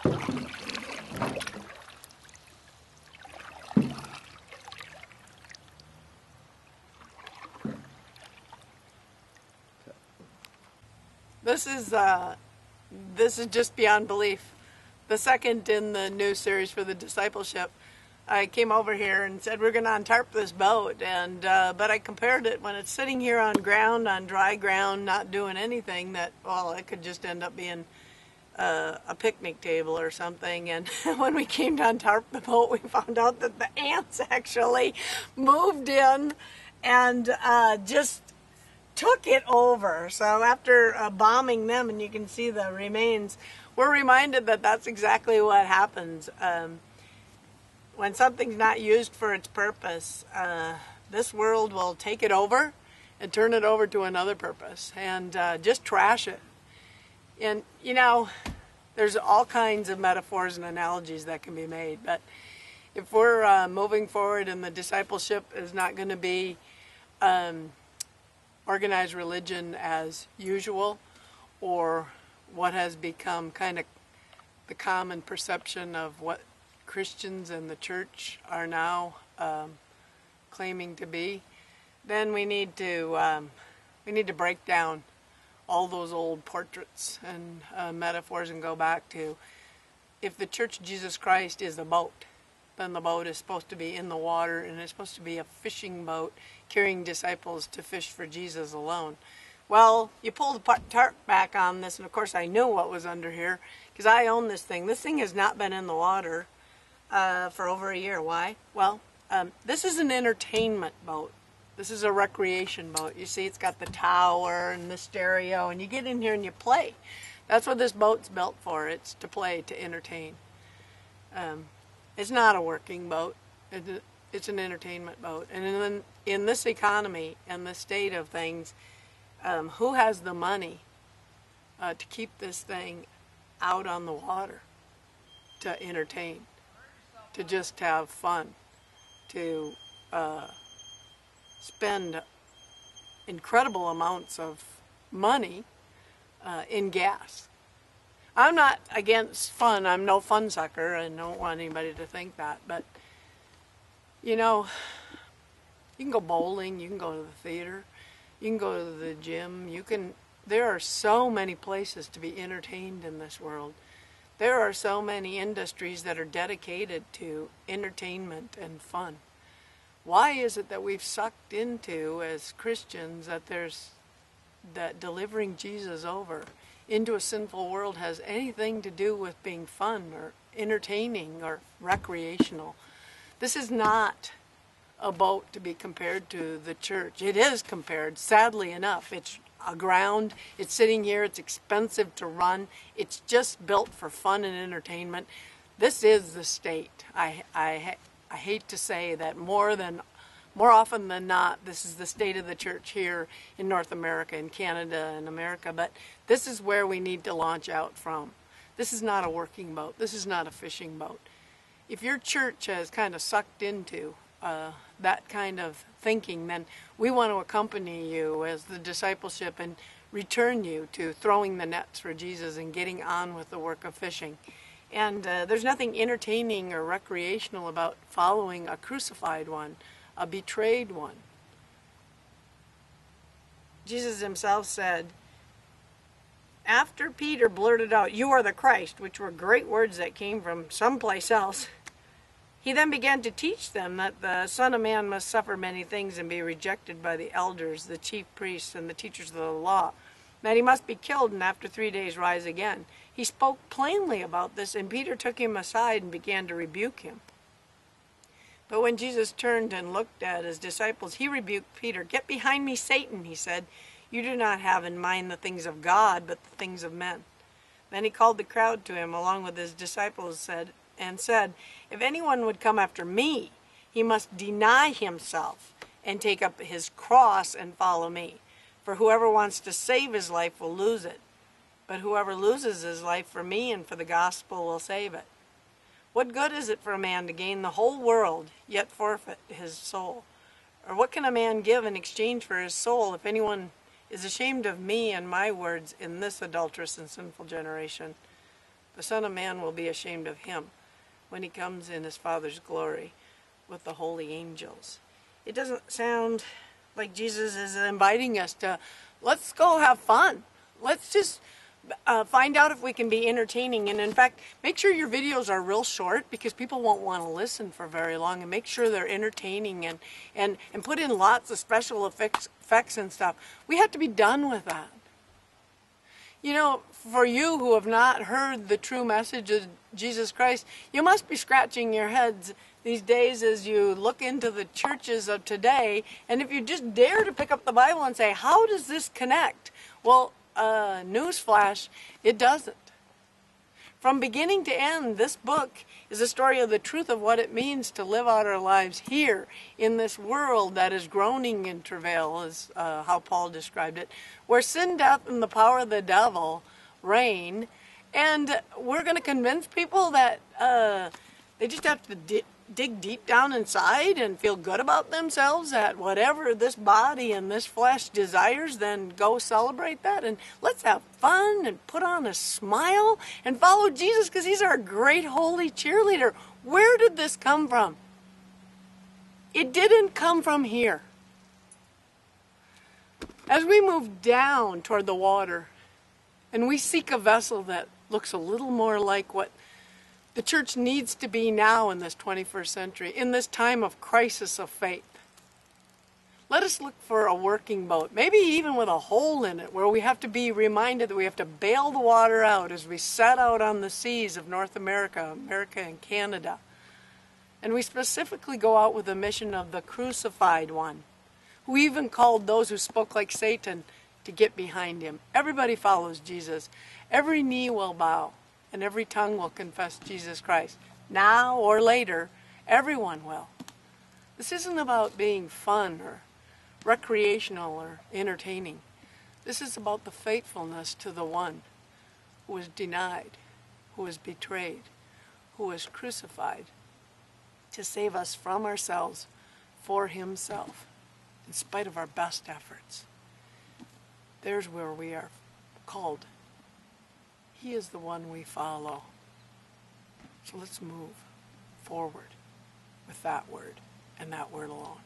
This is just beyond belief. The second in the new series for the discipleship. I came over here and said we're going to untarp this boat, and but I compared it when it's sitting here on ground, on dry ground, not doing anything. That it could just end up being a picnic table or something. And when we came to untarp the boat, we found out that the ants actually moved in and just took it over. So after bombing them, and you can see the remains, we're reminded that that's exactly what happens. When something's not used for its purpose, this world will take it over and turn it over to another purpose and just trash it. And, there's all kinds of metaphors and analogies that can be made. But if we're moving forward and the discipleship is not going to be organized religion as usual, or what has become kind of the common perception of what Christians and the church are now claiming to be, then we need to break down all those old portraits and metaphors and go back to, if the Church of Jesus Christ is the boat, then the boat is supposed to be in the water, and it's supposed to be a fishing boat carrying disciples to fish for Jesus alone. Well, you pull the tarp back on this, and of course I knew what was under here because I own this thing. This thing has not been in the water for over a year. Why? Well, this is an entertainment boat. This is a recreation boat. You see, it's got the tower and the stereo, and you get in here and you play. That's what this boat's built for. It's to play, to entertain. It's not a working boat. It's an entertainment boat. And in this economy and the state of things, who has the money to keep this thing out on the water, to entertain, to just have fun, to spend incredible amounts of money in gas? I'm not against fun. I'm no fun sucker. I don't want anybody to think that. But, you can go bowling. You can go to the theater. You can go to the gym. There are so many places to be entertained in this world. There are so many industries that are dedicated to entertainment and fun. Why is it that we've sucked into, as Christians, that delivering Jesus over into a sinful world has anything to do with being fun or entertaining or recreational? This is not a boat to be compared to the church. It is compared, sadly enough. It's aground. It's sitting here. It's expensive to run. It's just built for fun and entertainment. This is the state. I hate to say that more often than not, this is the state of the church here in North America, in Canada and America, but this is where we need to launch out from. This is not a working boat. This is not a fishing boat. If your church has kind of sucked into that kind of thinking, then we want to accompany you as the discipleship and return you to throwing the nets for Jesus and getting on with the work of fishing. And there's nothing entertaining or recreational about following a crucified one, a betrayed one. Jesus himself said, after Peter blurted out, "You are the Christ," which were great words that came from someplace else, he then began to teach them that the Son of Man must suffer many things and be rejected by the elders, the chief priests, and the teachers of the law, that he must be killed and after 3 days rise again. He spoke plainly about this, and Peter took him aside and began to rebuke him. But when Jesus turned and looked at his disciples, he rebuked Peter. "Get behind me, Satan," he said. "You do not have in mind the things of God, but the things of men." Then he called the crowd to him along with his disciples and said, "If anyone would come after me, he must deny himself and take up his cross and follow me. For whoever wants to save his life will lose it, but whoever loses his life for me and for the gospel will save it. What good is it for a man to gain the whole world, yet forfeit his soul? Or what can a man give in exchange for his soul if anyone is ashamed of me and my words in this adulterous and sinful generation?" The Son of Man will be ashamed of him when he comes in his Father's glory with the holy angels. It doesn't sound like Jesus is inviting us to, let's go have fun. Let's just find out if we can be entertaining. And in fact, make sure your videos are real short, because people won't want to listen for very long. And make sure they're entertaining, and put in lots of special effects and stuff. We have to be done with that. You know, for you who have not heard the true message of Jesus Christ, you must be scratching your heads these days as you look into the churches of today. And if you just dare to pick up the Bible and say, how does this connect? Well, newsflash, it doesn't. From beginning to end, this book is a story of the truth of what it means to live out our lives here in this world that is groaning in travail, is how Paul described it, where sin, death, and the power of the devil reign. And we're going to convince people that they just have to dig deep down inside and feel good about themselves, that whatever this body and this flesh desires, then go celebrate that, and let's have fun and put on a smile and follow Jesus because he's our great holy cheerleader. Where did this come from? It didn't come from here. As we move down toward the water and we seek a vessel that looks a little more like what the church needs to be now in this 21st century, in this time of crisis of faith, let us look for a working boat, maybe even with a hole in it, where we have to be reminded that we have to bail the water out as we set out on the seas of North America, America and Canada. And we specifically go out with the mission of the crucified one, who even called those who spoke like Satan to get behind him. Everybody follows Jesus. Every knee will bow, and every tongue will confess Jesus Christ. Now or later, everyone will. This isn't about being fun or recreational or entertaining. This is about the faithfulness to the one who was denied, who was betrayed, who was crucified to save us from ourselves for himself, in spite of our best efforts. There's where we are called. He is the one we follow. So let's move forward with that word and that word alone.